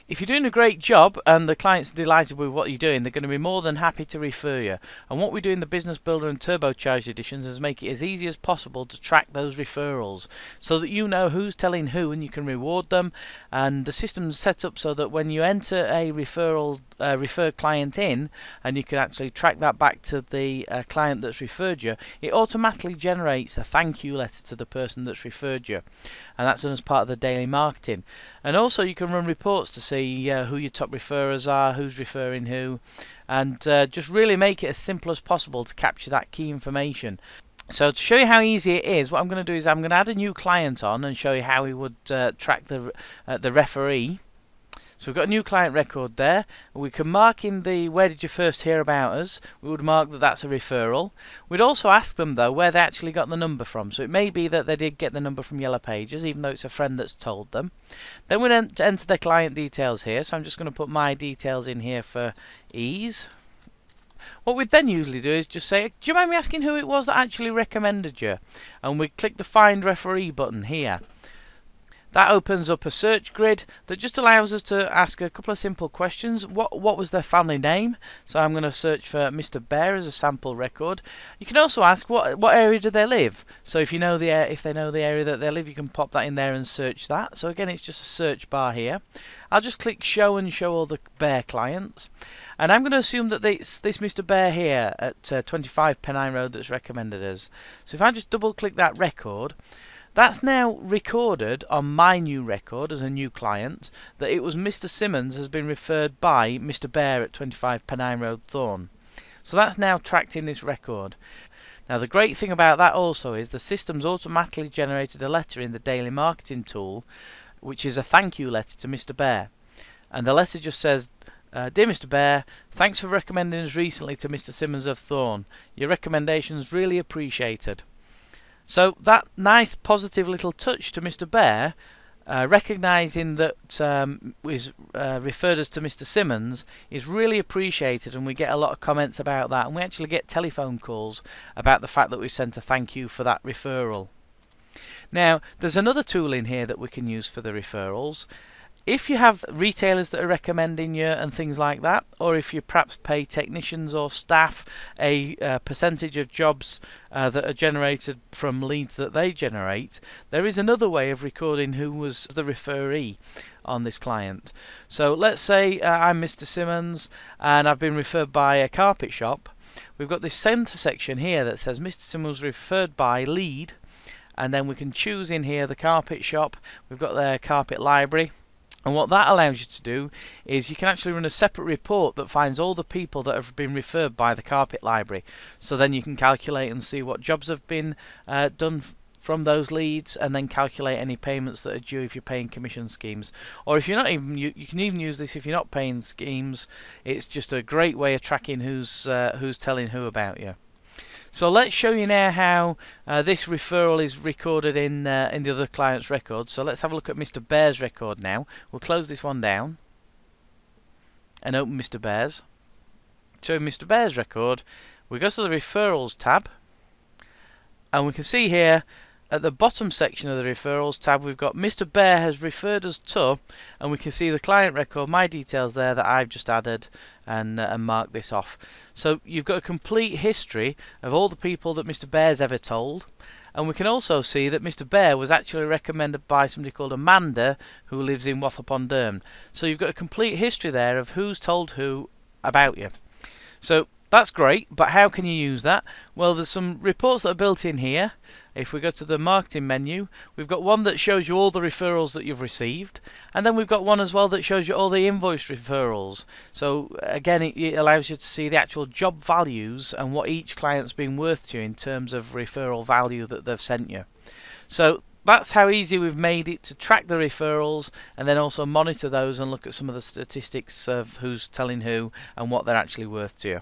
If you're doing a great job and the client's delighted with what you're doing, they're going to be more than happy to refer you. And what we do in the Business Builder and Turbocharged editions is make it as easy as possible to track those referrals so that you know who's telling who and you can reward them. And the system's set up so that when you enter a referred client in, and you can actually track that back to the client that's referred you, it automatically generates a thank you letter to the person that's referred you. And that's done as part of the daily marketing. And also you can run reports to see who your top referrers are, who's referring who, and just really make it as simple as possible to capture that key information. So to show you how easy it is, what I'm going to do is I'm going to add a new client on and show you how we would track the referee. So we've got a new client record there. We can mark in the where did you first hear about us. We would mark that that's a referral. We'd also ask them though where they actually got the number from. So it may be that they did get the number from Yellow Pages, even though it's a friend that's told them. Then we'd enter their client details here. So I'm just going to put my details in here for ease. What we'd then usually do is just say, do you mind me asking who it was that actually recommended you? And we click the Find Referee button here. That opens up a search grid that just allows us to ask a couple of simple questions. What was their family name? So I'm going to search for Mr. Bear as a sample record. You can also ask what area do they live. So if you know if they know the area that they live, you can pop that in there and search that. So again, it's just a search bar here. I'll just click show and show all the Bear clients. And I'm going to assume that it's this Mr. Bear here at 25 Pennine Road that's recommended us. So if I just double click that record, that's now recorded on my new record as a new client that it was Mr. Simmons has been referred by Mr. Bear at 25 Pennine Road, Thorn. So that's now tracked in this record. Now the great thing about that also is the system's automatically generated a letter in the daily marketing tool, which is a thank you letter to Mr. Bear. And the letter just says, Dear Mr. Bear, thanks for recommending us recently to Mr. Simmons of Thorn. Your recommendation's really appreciated. So that nice positive little touch to Mr. Bear, recognising that is referred us to Mr. Simmons, is really appreciated, and we get a lot of comments about that, and we actually get telephone calls about the fact that we sent a thank you for that referral. Now there's another tool in here that we can use for the referrals. If you have retailers that are recommending you and things like that, or if you perhaps pay technicians or staff a percentage of jobs that are generated from leads that they generate, there is another way of recording who was the referee on this client. So let's say I'm Mr. Simmons and I've been referred by a carpet shop. We've got this centre section here that says Mr. Simmons referred by lead, and then we can choose in here the carpet shop. We've got their carpet library. And what that allows you to do is you can actually run a separate report that finds all the people that have been referred by the carpet library. So then you can calculate and see what jobs have been done from those leads, and then calculate any payments that are due if you're paying commission schemes. Or if you're not even, you can even use this if you're not paying schemes. It's just a great way of tracking who's telling who about you. So let's show you now how this referral is recorded in the other client's record. So let's have a look at Mr. Bear's record now. We'll close this one down and open Mr. Bear's. So in Mr. Bear's record, we go to the referrals tab, and we can see here at the bottom section of the referrals tab we've got Mr. Bear has referred us to, and we can see the client record, my details there that I've just added and marked this off. So you've got a complete history of all the people that Mr. Bear's ever told, and we can also see that Mr. Bear was actually recommended by somebody called Amanda who lives in Wath-upon-Dearne. So you've got a complete history there of who's told who about you. So that's great, but how can you use that? Well, there's some reports that are built in here. If we go to the marketing menu, we've got one that shows you all the referrals that you've received, and then we've got one as well that shows you all the invoice referrals. So again, it allows you to see the actual job values and what each client's been worth to you in terms of referral value that they've sent you. So that's how easy we've made it to track the referrals and then also monitor those and look at some of the statistics of who's telling who and what they're actually worth to you.